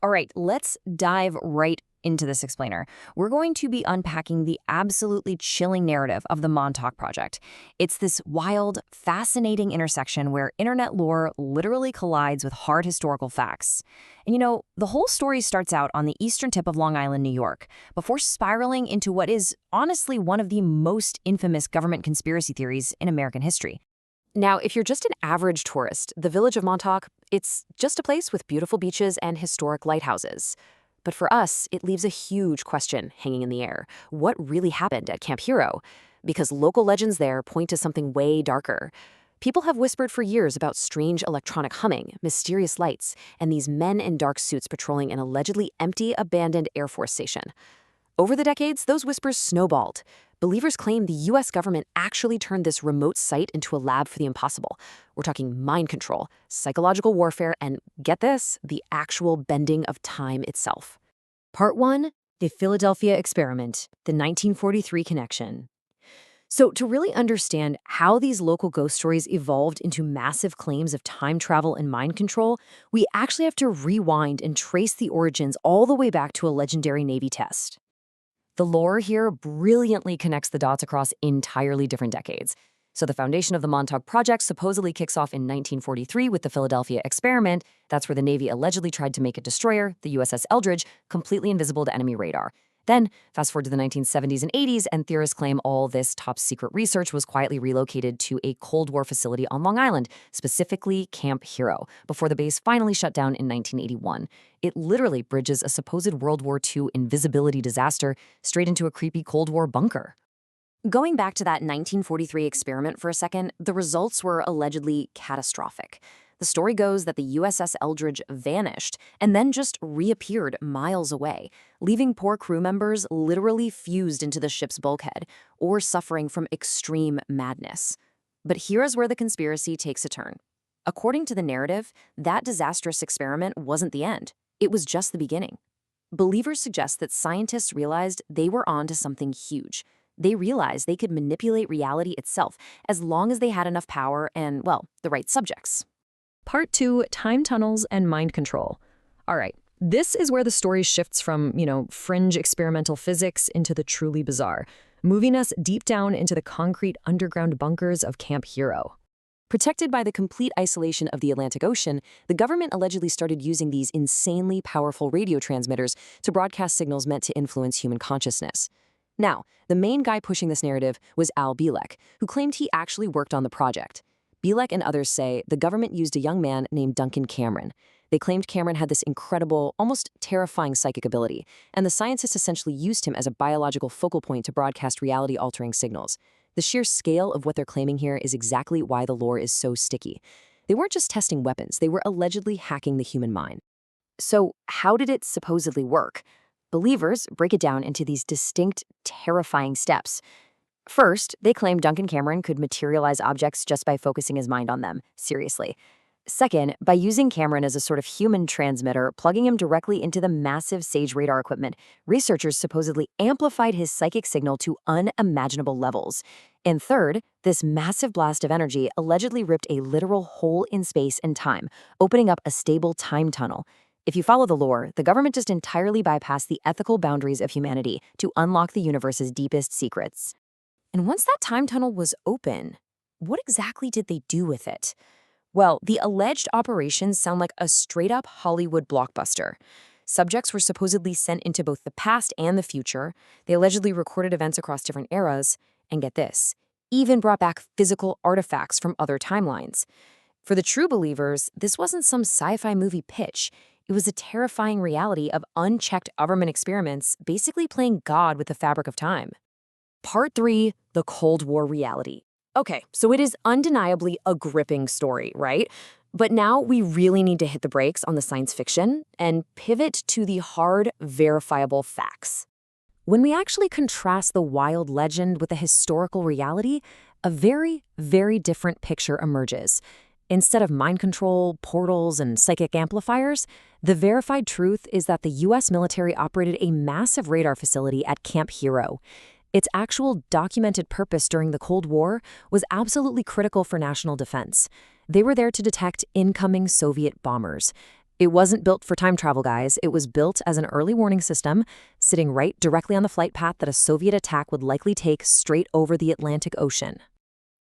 All right, let's dive right into this explainer. We're going to be unpacking the absolutely chilling narrative of the Montauk Project. It's this wild, fascinating intersection where internet lore literally collides with hard historical facts. And the whole story starts out on the eastern tip of Long Island, New York, before spiraling into what is honestly one of the most infamous government conspiracy theories in American history. Now, if you're just an average tourist, the village of Montauk, it's just a place with beautiful beaches and historic lighthouses. But for us, it leaves a huge question hanging in the air. What really happened at Camp Hero? Because local legends there point to something way darker. People have whispered for years about strange electronic humming, mysterious lights, and these men in dark suits patrolling an allegedly empty, abandoned Air Force station. Over the decades, those whispers snowballed. Believers claim the U.S. government actually turned this remote site into a lab for the impossible. We're talking mind control, psychological warfare, and, get this, the actual bending of time itself. Part 1, the Philadelphia Experiment, the 1943 connection. So to really understand how these local ghost stories evolved into massive claims of time travel and mind control, we actually have to rewind and trace the origins all the way back to a legendary Navy test. The lore here brilliantly connects the dots across entirely different decades. So the foundation of the Montauk Project supposedly kicks off in 1943 with the Philadelphia Experiment. That's where the Navy allegedly tried to make a destroyer, the USS Eldridge, completely invisible to enemy radar. Then, fast forward to the 1970s and 80s, and theorists claim all this top-secret research was quietly relocated to a Cold War facility on Long Island, specifically Camp Hero, before the base finally shut down in 1981. It literally bridges a supposed World War II invisibility disaster straight into a creepy Cold War bunker. Going back to that 1943 experiment for a second, the results were allegedly catastrophic. The story goes that the USS Eldridge vanished and then just reappeared miles away, leaving poor crew members literally fused into the ship's bulkhead or suffering from extreme madness. But here's where the conspiracy takes a turn. According to the narrative, that disastrous experiment wasn't the end. It was just the beginning. Believers suggest that scientists realized they were onto something huge. They realized they could manipulate reality itself as long as they had enough power and, well, the right subjects. Part 2, time tunnels and mind control. All right, this is where the story shifts from, fringe experimental physics into the truly bizarre, moving us deep down into the concrete underground bunkers of Camp Hero. Protected by the complete isolation of the Atlantic Ocean, the government allegedly started using these insanely powerful radio transmitters to broadcast signals meant to influence human consciousness. Now, the main guy pushing this narrative was Al Bielek, who claimed he actually worked on the project. Bielek and others say the government used a young man named Duncan Cameron. They claimed Cameron had this incredible, almost terrifying psychic ability, and the scientists essentially used him as a biological focal point to broadcast reality-altering signals. The sheer scale of what they're claiming here is exactly why the lore is so sticky. They weren't just testing weapons, they were allegedly hacking the human mind. So how did it supposedly work? Believers break it down into these distinct, terrifying steps. First, they claim Duncan Cameron could materialize objects just by focusing his mind on them. Seriously. Second, by using Cameron as a sort of human transmitter, plugging him directly into the massive SAGE radar equipment, researchers supposedly amplified his psychic signal to unimaginable levels. And third, this massive blast of energy allegedly ripped a literal hole in space and time, opening up a stable time tunnel. If you follow the lore, the government just entirely bypassed the ethical boundaries of humanity to unlock the universe's deepest secrets. And once that time tunnel was open, what exactly did they do with it? Well, the alleged operations sound like a straight-up Hollywood blockbuster. Subjects were supposedly sent into both the past and the future. They allegedly recorded events across different eras. And get this, even brought back physical artifacts from other timelines. For the true believers, this wasn't some sci-fi movie pitch. It was a terrifying reality of unchecked government experiments basically playing God with the fabric of time. Part 3, the Cold War reality. Okay, so it is undeniably a gripping story, right? But now we really need to hit the brakes on the science fiction and pivot to the hard, verifiable facts. When we actually contrast the wild legend with the historical reality, a very, very different picture emerges. Instead of mind control, portals, and psychic amplifiers, the verified truth is that the U.S. military operated a massive radar facility at Camp Hero. Its actual documented purpose during the Cold War was absolutely critical for national defense. They were there to detect incoming Soviet bombers. It wasn't built for time travel, guys. It was built as an early warning system, sitting right directly on the flight path that a Soviet attack would likely take straight over the Atlantic Ocean.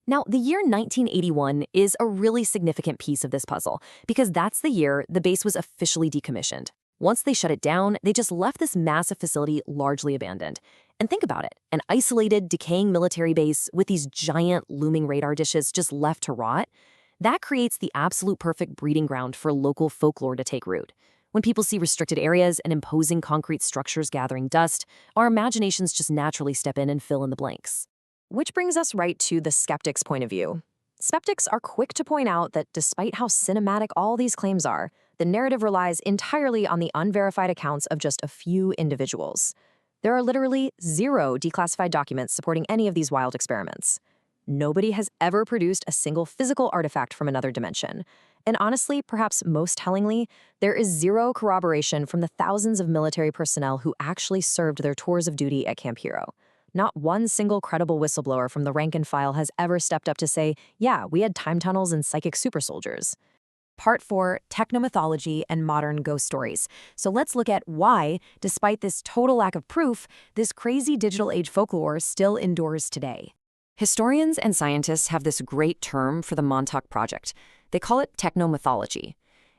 Now, the year 1981 is a really significant piece of this puzzle, because that's the year the base was officially decommissioned. Once they shut it down, they just left this massive facility largely abandoned. And think about it, an isolated, decaying military base with these giant looming radar dishes just left to rot. That creates the absolute perfect breeding ground for local folklore to take root. When people see restricted areas and imposing concrete structures gathering dust, our imaginations just naturally step in and fill in the blanks. Which brings us right to the skeptic's point of view. Skeptics are quick to point out that despite how cinematic all these claims are, the narrative relies entirely on the unverified accounts of just a few individuals. There are literally 0 declassified documents supporting any of these wild experiments. Nobody has ever produced a single physical artifact from another dimension. And honestly, perhaps most tellingly, there is 0 corroboration from the thousands of military personnel who actually served their tours of duty at Camp Hero. Not one single credible whistleblower from the rank and file has ever stepped up to say, yeah, we had time tunnels and psychic super soldiers. Part 4, Technomythology and Modern Ghost Stories. So let's look at why, despite this total lack of proof, this crazy digital age folklore still endures today. Historians and scientists have this great term for the Montauk Project. They call it technomythology.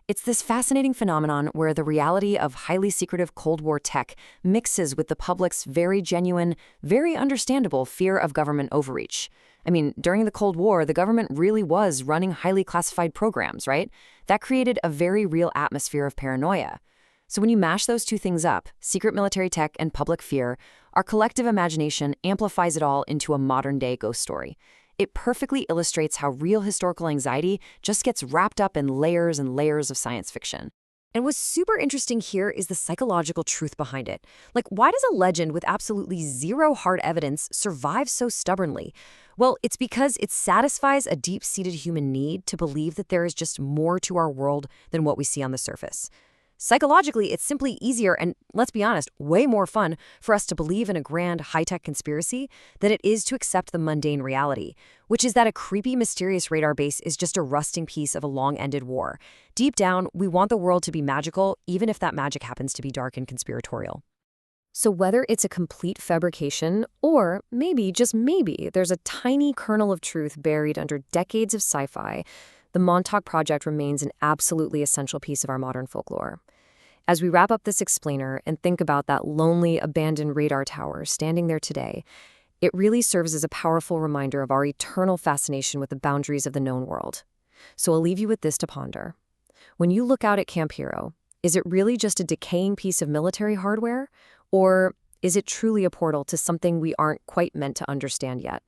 It's this fascinating phenomenon where the reality of highly secretive Cold War tech mixes with the public's very genuine, very understandable fear of government overreach. I mean, during the Cold War, the government really was running highly classified programs, right? That created a very real atmosphere of paranoia. So when you mash those two things up, secret military tech and public fear, our collective imagination amplifies it all into a modern-day ghost story. It perfectly illustrates how real historical anxiety just gets wrapped up in layers and layers of science fiction. And what's super interesting here is the psychological truth behind it. Like, why does a legend with absolutely 0 hard evidence survive so stubbornly? Well, it's because it satisfies a deep-seated human need to believe that there is just more to our world than what we see on the surface. Psychologically, it's simply easier and, let's be honest, way more fun for us to believe in a grand, high-tech conspiracy than it is to accept the mundane reality, which is that a creepy, mysterious radar base is just a rusting piece of a long-ended war. Deep down, we want the world to be magical, even if that magic happens to be dark and conspiratorial. So whether it's a complete fabrication, or maybe, just maybe, there's a tiny kernel of truth buried under decades of sci-fi, the Montauk Project remains an absolutely essential piece of our modern folklore. As we wrap up this explainer and think about that lonely, abandoned radar tower standing there today, it really serves as a powerful reminder of our eternal fascination with the boundaries of the known world. So I'll leave you with this to ponder. When you look out at Camp Hero, is it really just a decaying piece of military hardware? Or is it truly a portal to something we aren't quite meant to understand yet?